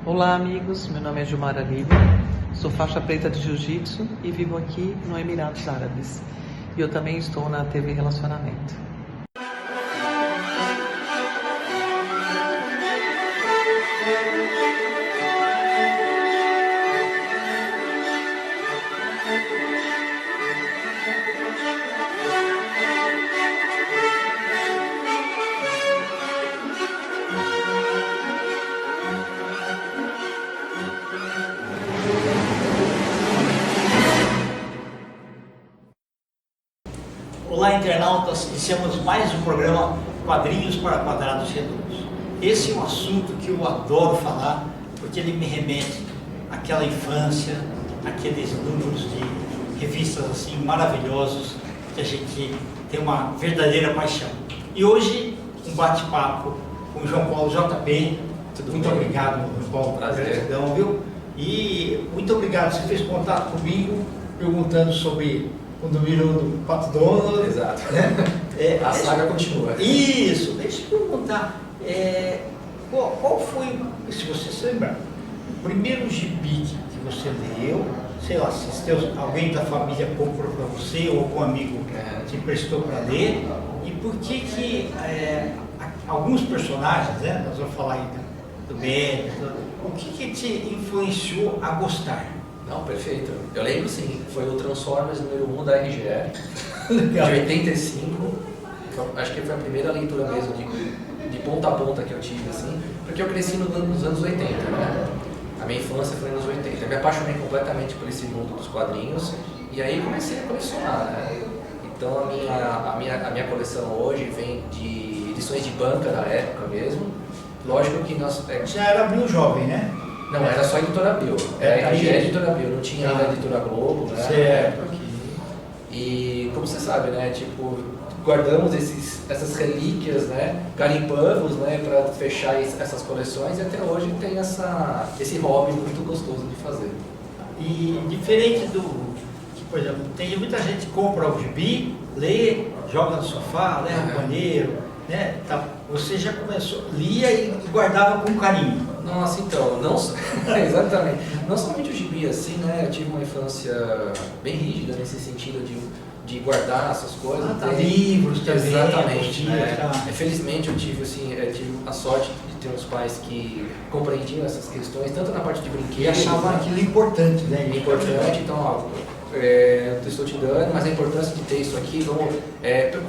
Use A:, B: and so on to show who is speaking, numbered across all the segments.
A: Olá amigos, meu nome é Gilmara Lima, sou faixa preta de Jiu-Jitsu e vivo aqui no Emirados Árabes. E eu também estou na TV Relacionamento.
B: Olá, internautas, iniciamos mais um programa Quadrinhos para Quadrados Redondos. Esse é um assunto que eu adoro falar, porque ele me remete àquela infância, aqueles números de revistas assim maravilhosos, que a gente tem uma verdadeira paixão. E hoje, um bate-papo com o João Paulo JP. Muito obrigado, João Paulo, gratidão, viu? E muito obrigado, você fez contato comigo, perguntando sobre o número do Pato Donald.
C: Exato.
B: Né?
C: A saga continua.
B: Isso, deixa eu perguntar, qual foi, se você se lembrar, o primeiro gibi que você leu, sei lá, se alguém da família comprou para você ou algum amigo te emprestou para ler, e por que alguns personagens, né, nós vamos falar aí do médico, o que te influenciou a gostar?
C: Não, perfeito. Eu lembro sim, foi o Transformers número 1 da RGE, de 85. Acho que foi a primeira leitura mesmo de ponta a ponta que eu tive, assim, porque eu cresci nos anos 80, né? A minha infância foi nos 80. Eu me apaixonei completamente por esse mundo dos quadrinhos e aí comecei a colecionar, né? Então a minha coleção hoje vem de edições de banca da época mesmo. Lógico que nós...
B: Já era Abril Jovem, né?
C: Não, era só a Editora Abril. Era a Editora Abril, não tinha ainda a Editora Globo, né?
B: Certo.
C: E como você sabe, né? Tipo, guardamos essas relíquias, né? Garimpamos, né? Para fechar essas coleções e até hoje tem esse hobby muito gostoso de fazer.
B: E diferente que, por exemplo, tem muita gente que compra o gibi, lê, joga no sofá, leva no banheiro, né? Tá, você já começou, lia e guardava com carinho.
C: Nossa, então, não exatamente. Não somente o gibi, assim, né? Eu tive uma infância bem rígida nesse sentido de guardar essas coisas.
B: Livros também.
C: Exatamente. Felizmente eu tive a sorte de ter uns pais que compreendiam essas questões, tanto na parte de brinquedos.
B: E achavam aquilo importante, né?
C: Importante, então, ó, eu estou te dando, mas a importância de ter isso aqui,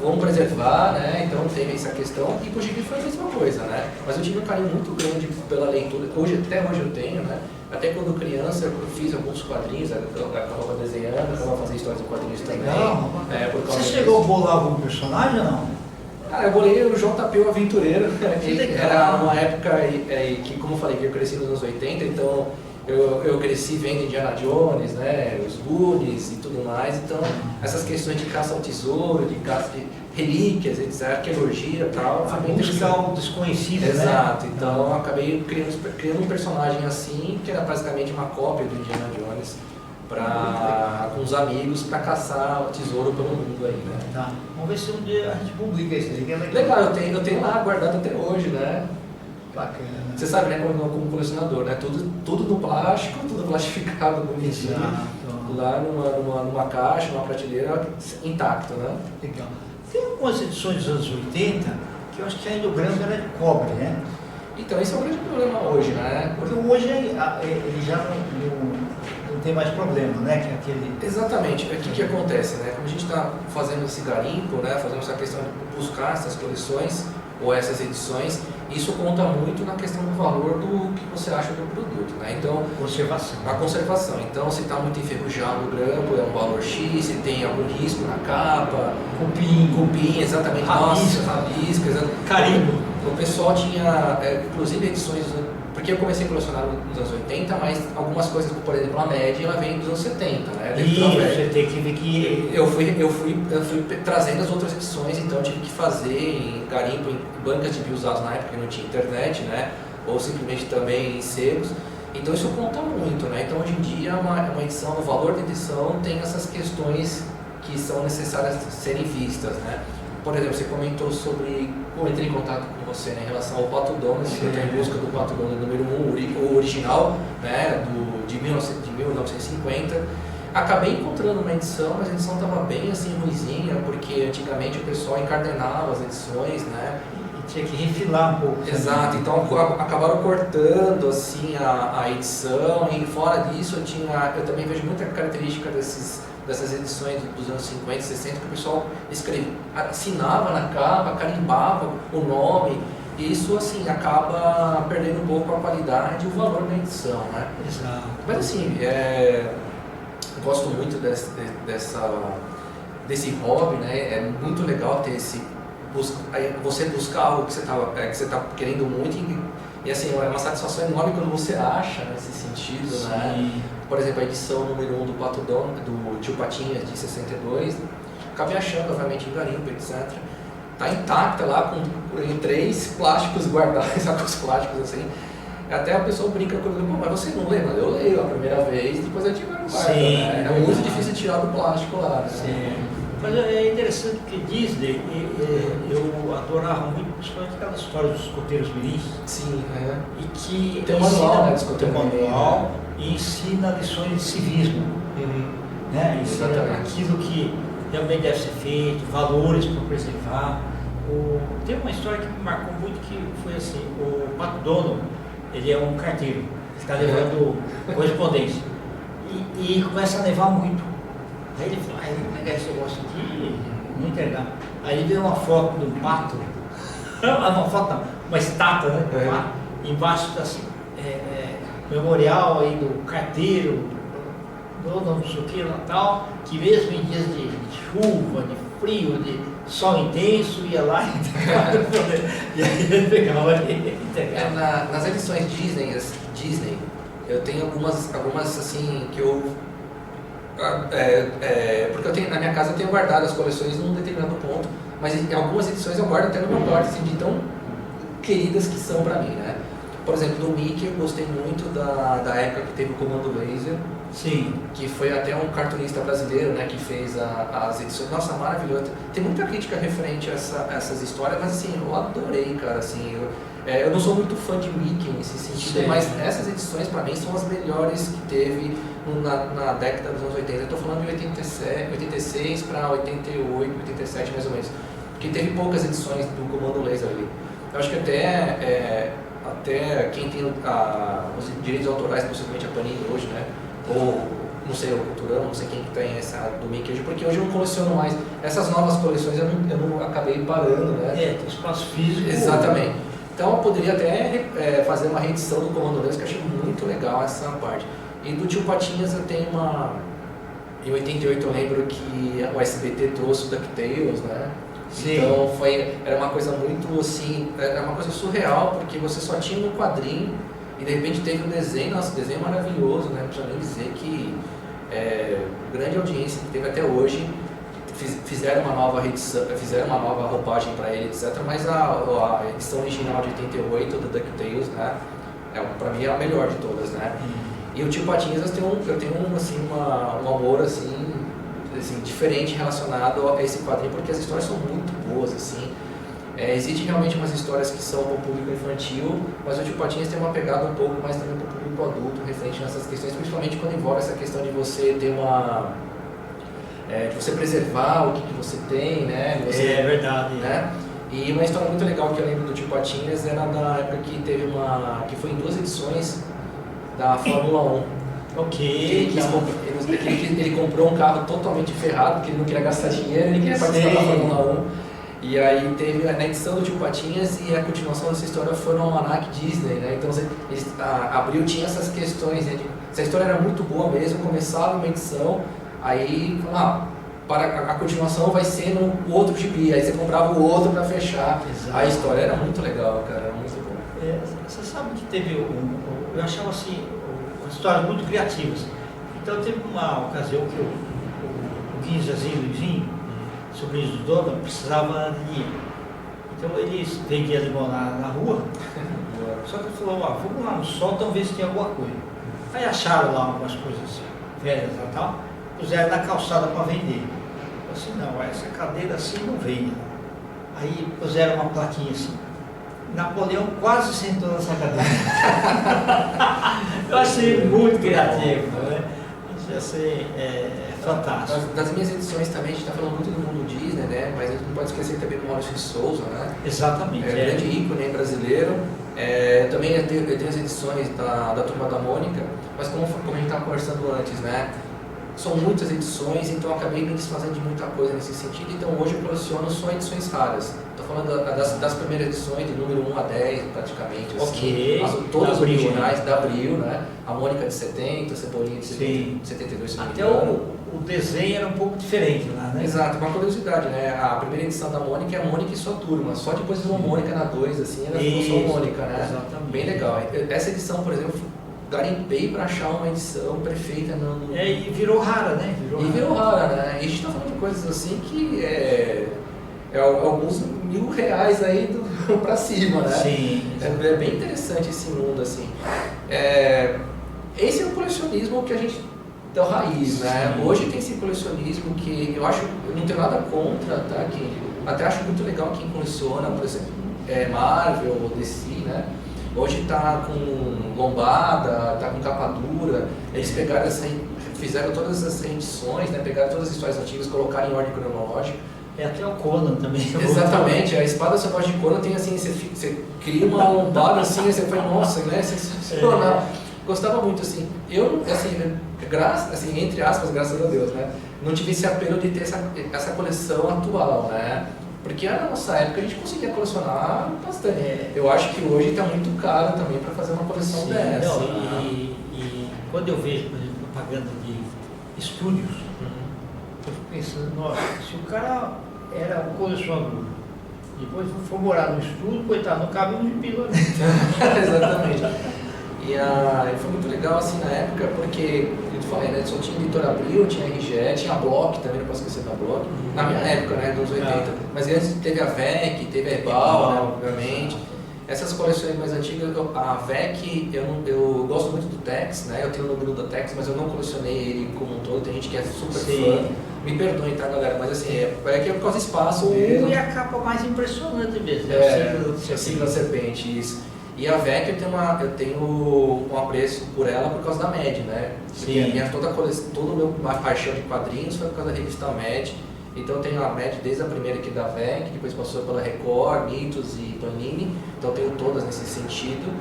C: vamos preservar, né? Então teve essa questão, e com o gibi foi a mesma coisa, né? Mas eu tive um carinho muito grande pela leitura, até hoje eu tenho, né? Até quando criança eu fiz alguns quadrinhos, acabava desenhando, acabava fazendo histórias em quadrinhos também.
B: Você chegou a bolar algum personagem ou não?
C: Cara, eu bolei o JP o Aventureiro,
B: legal.
C: Era uma época que, como eu falei, que eu cresci nos anos 80, então eu cresci vendo Indiana Jones, né, os Goonies e tudo mais, então essas questões de caça ao tesouro, de caça de relíquias, etc., arqueologia e tal, foi bem
B: buscar o desconhecido, né?
C: Exato, então eu acabei criando um personagem assim, que era basicamente uma cópia do Indiana Jones, com os amigos, para caçar o tesouro pelo mundo aí, né?
B: Tá. Vamos ver se um dia a gente publica isso aí, que é legal.
C: Legal, eu tenho lá guardado até hoje, né?
B: Bacana.
C: Você sabe, né, como colecionador, né? Tudo no plástico, tudo plastificado, bonitinho, lá numa caixa, numa prateleira, intacto, né?
B: Legal. Tem algumas edições dos anos 80 que eu acho que ainda o grampo era de cobre, né?
C: Então, esse é o grande problema hoje, né?
B: Porque hoje ele já não tem mais problema, né? Que aquele...
C: Exatamente. O que acontece, né? Como a gente está fazendo esse garimpo, né? Fazendo essa questão de buscar essas coleções ou essas edições, isso conta muito na questão do valor do que você acha do produto, né? Então, a conservação. Então, se está muito enferrujado o grampo, é um valor X, se tem algum risco na capa, cupim, exatamente, rabisco,
B: carimbo.
C: O pessoal tinha, inclusive, edições, porque eu comecei a colecionar nos anos 80, mas algumas coisas, por exemplo, a média, ela vem dos anos 70, né?
B: E você tem que ver que...
C: Eu fui trazendo as outras edições, então eu tive que fazer em garimpo, em bancas de biousados na época, que não tinha internet, né? Ou simplesmente também em sebos. Então isso conta muito, né? Então hoje em dia uma edição, o valor da edição tem essas questões que são necessárias serem vistas, né? por exemplo, você comentou sobre, eu entrei em contato com você, né, em relação ao Pato Donald, você está em busca do Pato Donald número 1, o original, né, de 1950. Acabei encontrando uma edição, mas a edição estava bem assim ruizinha, porque antigamente o pessoal encadenava as edições, né?
B: E tinha que refilar um pouco.
C: Exato, então acabaram cortando assim a edição, e fora disso eu também vejo muita característica dessas edições dos anos 50, 60, que o pessoal assinava na capa, carimbava o nome, e isso assim acaba perdendo um pouco a qualidade e o valor da edição, né?
B: Exato.
C: Mas assim, gosto muito desse hobby, né? É muito legal ter você buscar algo que você tá querendo muito, e assim, é uma satisfação enorme quando você acha nesse sentido,
B: Sim.
C: né? Por exemplo, a edição número 1 do Pato Donald, do Tio Patinhas, de 62, acabei achando, obviamente, em garimpo, etc. Tá intacta lá, em 3 plásticos guardados, sacos plásticos assim. Até a pessoa brinca comigo, mas você não lê? Mas eu leio a primeira vez, depois eu tiro no quarto, né? É muito difícil tirar do plástico lá, né?
B: Sim. Mas é interessante que Disney, eu adorava muito, principalmente aquelas histórias dos escoteiros mirins.
C: Sim,
B: E que
C: tem um manual, né,
B: tem um manual e ensina lições de civismo. Né? Ensina
C: Exatamente.
B: aquilo que também deve ser feito, valores para preservar. Tem uma história que me marcou muito, que foi assim, o Pato Donald, ele é um carteiro, ele está levando correspondência e começa a nevar muito. Aí ele falou, eu vou pegar esse negócio aqui, não entregar. Aí ele vê uma foto de um pato, uma foto não, uma estátua, né? Embaixo está assim, memorial aí do carteiro, não sei o que, tal, que mesmo em dias de chuva, de frio, de sol intenso, ia lá e entregava. E aí ele pegava e entregava.
C: Nas edições Disney, eu tenho algumas assim, que eu... porque eu tenho, na minha casa eu tenho guardado as coleções num determinado ponto, mas em algumas edições eu guardo até no meu quarto, assim, de tão queridas que são pra mim, né? Por exemplo, do Mickey eu gostei muito da época que teve o Comando Laser.
B: Sim.
C: Que foi até um cartunista brasileiro, né, que fez as edições. Nossa, maravilhoso. Tem muita crítica referente a essas histórias, mas assim, eu adorei, cara, assim. Eu não sou muito fã de Mickey nesse sentido,
B: Sim.
C: mas essas edições pra mim são as melhores que teve na década dos anos 80. Eu tô falando de 86 para 88, 87 mais ou menos. Porque teve poucas edições do Comando Laser ali. Eu acho que até quem tem os direitos autorais, possivelmente a Panini hoje, né? Ou, não sei, o Culturão, não sei quem que tem essa do Mickey hoje, porque hoje eu não coleciono mais. Essas novas coleções eu não acabei parando, né?
B: Tem espaço físico.
C: Exatamente. Então eu poderia até fazer uma reedição do Comando Laser, que eu achei muito legal essa parte. E do Tio Patinhas eu tenho em 88 eu lembro que o SBT trouxe o DuckTales, né?
B: Sim.
C: Então era uma coisa muito assim, era uma coisa surreal, porque você só tinha um quadrinho e de repente teve um desenho, nossa, desenho maravilhoso, né? Não precisa nem dizer que grande audiência que teve até hoje, fizeram uma nova reedição, fizeram uma nova roupagem para ele, etc. Mas a edição original de 88 do DuckTales, né? Para mim é a melhor de todas, né? E o Tio Patinhas eu tenho assim, um amor assim, diferente relacionado a esse quadrinho, porque as histórias são muito boas, assim. Existem realmente umas histórias que são para o público infantil, mas o Tio Patinhas tem uma pegada um pouco mais também para o público adulto, referente nessas questões, principalmente quando envolve essa questão de você ter de você preservar o que você tem, né?
B: É verdade.
C: Né? E uma história muito legal que eu lembro do Tio Patinhas era da época que teve que foi em 2 edições da Fórmula 1.
B: Ok.
C: Ele comprou um carro totalmente ferrado, porque ele não queria gastar dinheiro, ele queria participar da Fórmula 1. E aí teve na edição do Tio Patinhas, e a continuação dessa história foi no Almanac Disney, né? Então Abril tinha essas questões, né? Se a história era muito boa mesmo, começava uma edição, aí a continuação vai ser no outro gibi, aí você comprava o outro para fechar.
B: Exato.
C: A história era muito legal, cara, era muito bom.
B: Você sabe que teve eu achava assim, histórias muito criativas. Então teve uma ocasião que o Guinzazinho e o Luizinho, sobrinhos do dono, precisava de dinheiro. Então eles vendiam limão na rua, só que ele falou, vamos lá no soltão ver se tem alguma coisa. Aí acharam lá algumas coisas velhas e tal, puseram na calçada para vender. Eu falei assim, não, essa cadeira assim não vende. Aí puseram uma plaquinha assim. Napoleão quase sentou nessa cadeira. Eu achei muito criativo, né? Achei fantástico.
C: Das minhas edições também, a gente está falando muito do mundo Disney, né? Mas a gente não pode esquecer também do Maurício de Souza, né?
B: Exatamente.
C: Grande ícone brasileiro. Também eu tenho as edições da Turma da Mônica, mas como a gente estava conversando antes, né? São muitas edições, então eu acabei me desfazendo de muita coisa nesse sentido. Então hoje eu coleciono só edições raras. Estou falando das primeiras edições, de número 1 a 10 praticamente.
B: Ok.
C: Assim, todas originais da Abril, né? A Mônica de 70, Cebolinha de 72, se não me
B: Até
C: engano.
B: o desenho era um pouco diferente lá, né?
C: Exato, uma curiosidade, né? A primeira edição da Mônica é a Mônica e sua turma. Só depois virou Mônica na 2, assim, ela ficou só Mônica, né?
B: Exatamente.
C: Bem legal. Essa edição, por exemplo, garimpei para achar uma edição perfeita no...
B: E virou rara, né?
C: Virou rara, né? E a gente está falando de coisas assim que é alguns R$1.000 aí para cima, né?
B: Sim.
C: É bem interessante esse mundo, assim. Esse é o colecionismo que a gente dá raiz, né?
B: Sim.
C: Hoje tem esse colecionismo que eu não tenho nada contra, tá? Que até acho muito legal quem coleciona, por exemplo, Marvel ou DC, né? Hoje está com lombada, está com capa dura. Eles pegaram fizeram todas as edições, né? Pegaram todas as histórias antigas, colocaram em ordem cronológica.
B: Até o Conan também.
C: Exatamente, a Espada Selvagem de Conan tem assim, você cria uma lombada assim, você fala, nossa, né? Sensacional. Gostava muito, assim. Eu, assim, entre aspas, graças a Deus, né? Não tive esse apelo de ter essa coleção atual, né? Porque na nossa época a gente conseguia colecionar bastante. Eu acho que hoje está muito caro também para fazer uma coleção dessa.
B: Não, e quando eu vejo, por exemplo, propaganda de estúdios, eu fico pensando, nossa, se o cara era um colecionador, depois for morar no estúdio, coitado, não cabe um gibi lá dentro.
C: Exatamente. E foi muito legal assim na época, porque, eu te falei, né, só tinha Editora Abril, tinha RGE, tinha a Block, também não posso esquecer da Block, na minha época, né, dos 80. Mas antes teve a VEC, teve a Ebal, né, obviamente. Essas coleções mais antigas, a VEC, eu gosto muito do Tex, né, eu tenho o número da Tex, mas eu não colecionei ele como um todo, tem gente que é super fã. Me perdoem, tá, galera, mas assim, é que é por causa do espaço mesmo.
B: E a capa mais impressionante mesmo,
C: o signo da serpente, isso. E a VEC eu tenho um apreço por ela por causa da MED, né? Porque toda a minha paixão de quadrinhos foi por causa da revista MED. Então eu tenho a MED desde a primeira aqui da VEC, depois passou pela Record, Mitos e Panini. Então eu tenho todas nesse sentido.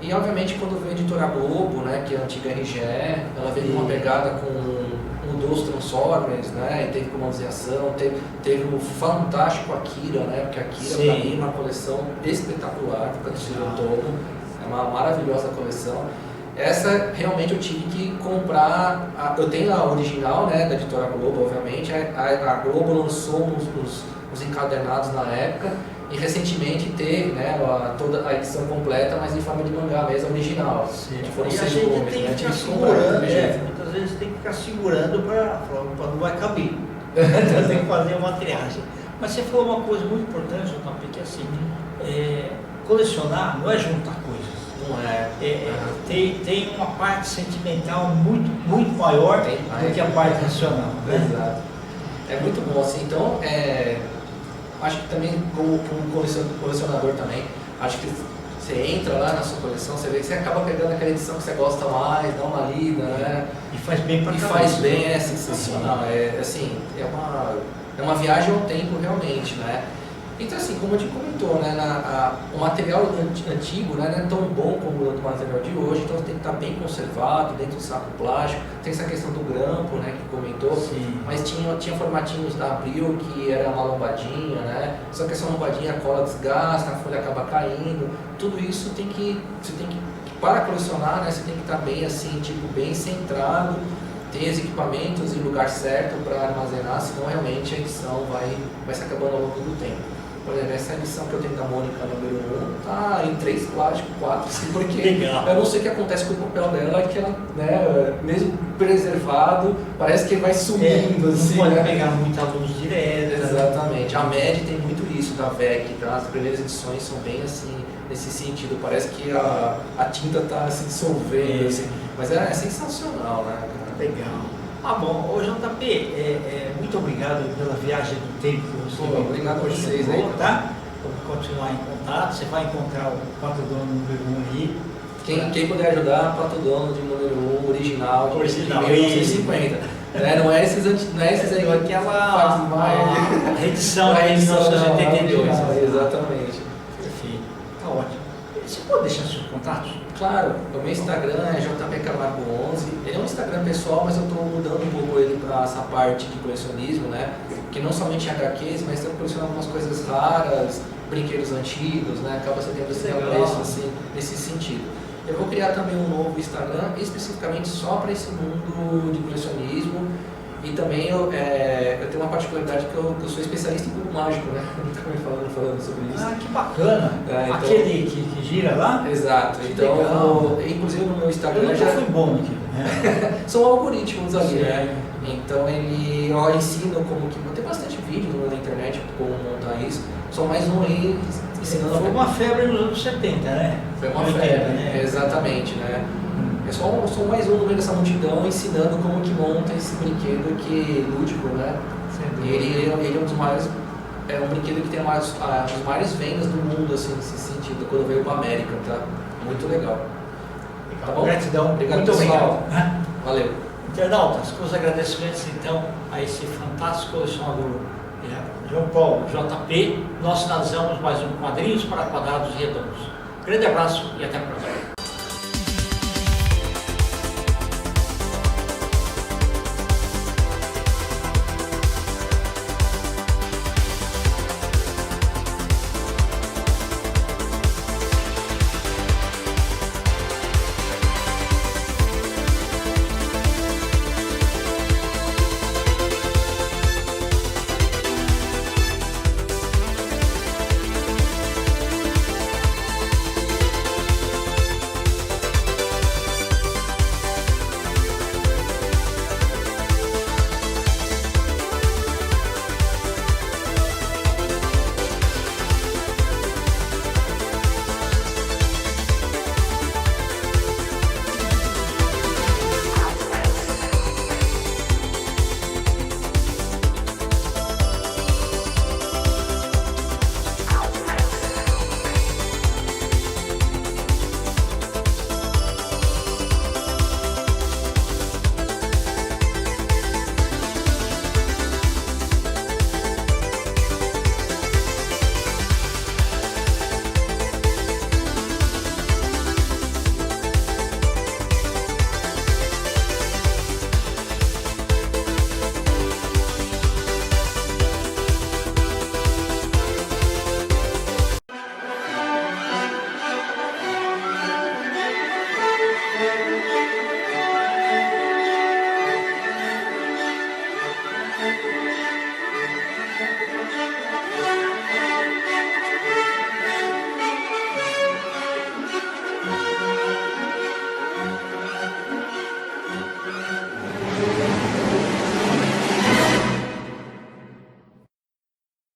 C: E obviamente quando veio a Editora Globo, né, que é a antiga RGE, ela veio com uma pegada com mudou os Transformers, né, e teve comandização, teve o fantástico Akira, né, porque Akira para mim é uma coleção espetacular, porque eu tomo, é uma maravilhosa coleção. Essa realmente eu tive que comprar, eu tenho a original, né, da Editora Globo, obviamente, a Globo lançou os encadernados na época, e recentemente teve, né, toda a edição completa, mas em forma de mangá mesmo, original.
B: Sim.
C: Foram
B: E a
C: 6
B: gente
C: volumes,
B: tem
C: né?
B: que ficar segurando, muitas vezes tem que ficar segurando para não vai caber. Então tem que fazer uma triagem. Mas você falou uma coisa muito importante, JP, que assim, colecionar não é juntar coisas.
C: Não é.
B: Tem uma parte sentimental muito maior do que a parte racional. Né?
C: Exato. É muito bom, assim, então, acho que também como colecionador também, acho que você entra lá na sua coleção, você vê que você acaba pegando aquela edição que você gosta mais, dá uma lida, né?
B: E faz bem pra
C: E
B: cabeça.
C: faz bem, é sensacional. Assim, é uma viagem ao tempo realmente, né? Então assim, como a gente comentou, né, o material antigo, né, não é tão bom como o material de hoje, então tem que estar bem conservado, dentro do saco plástico. Tem essa questão do grampo, né, que comentou, mas tinha formatinhos da Abril que era uma lombadinha, né? Só que essa lombadinha a cola desgasta, a folha acaba caindo. Tudo isso para colecionar, né, você tem que estar bem assim, tipo, bem centrado, ter os equipamentos em lugar certo para armazenar, senão realmente a edição vai se acabando ao longo do tempo. Por exemplo, essa edição que eu tenho da Mônica número 1 tá em 3 plásticos, 4, assim, porque
B: legal.
C: Eu não sei o que acontece com o papel dela, que ela, né, mesmo preservado, parece que vai sumindo, assim,
B: não pode
C: né?
B: pegar muita luz direta.
C: Exatamente. A MED tem muito isso da VEC, tá? As primeiras edições são bem assim, nesse sentido, parece que a tinta tá se dissolvendo, assim, mas é sensacional, né?
B: Legal. Ah, bom, ô JP, muito obrigado pela viagem do tempo que você
C: Obrigado a vocês
B: chegou,
C: aí.
B: tá? Vamos continuar em contato, você vai encontrar o Pato Dono número 1 aí.
C: Quem puder ajudar, Pato Dono de número 1, original, de
B: Original,
C: 1950. Né? Não é esses aí que
B: Aquela reedição aí de 1982.
C: Exatamente.
B: Perfeito, tá ótimo. Você pode deixar seus contatos?
C: Claro, o meu Instagram é jpcamargo11. Ele é um Instagram pessoal, mas eu estou mudando um pouco ele para essa parte de colecionismo, né? Que não somente HQs, mas estou colecionando algumas coisas raras, brinquedos antigos, né? Acaba você tendo esse apreço assim, nesse sentido. Eu vou criar também um novo Instagram, especificamente só para esse mundo de colecionismo. E também eu tenho uma particularidade que eu sou especialista em cubo mágico, né? Também falando sobre isso.
B: Ah, que bacana!
C: Então,
B: aquele que gira lá?
C: Exato.
B: Que
C: então,
B: legal.
C: inclusive no meu
B: Eu
C: Instagram
B: nunca
C: já
B: fui bom naquilo, né?
C: são algoritmos ali,
B: Sim.
C: né? Então eu ensino como que... Tem bastante vídeo na internet como montar isso. Só mais um aí ensinando...
B: Foi uma febre nos anos 70, né?
C: Foi uma
B: 80,
C: febre,
B: né?
C: Exatamente, né? É só mais um no meio dessa multidão ensinando como que monta esse brinquedo que lúdico, né? Ele é um dos maiores... É um brinquedo que tem as maiores vendas do mundo, assim, nesse sentido, quando veio para a América, tá? Muito legal. Tá bom?
B: Gratidão.
C: Obrigado,
B: Muito
C: pessoal.
B: obrigado.
C: Valeu.
B: Internautas, com os agradecimentos então a esse fantástico colecionador João Paulo JP, nós finalizamos mais um Quadrinhos para Quadrados Redondos. Grande abraço e até a próxima.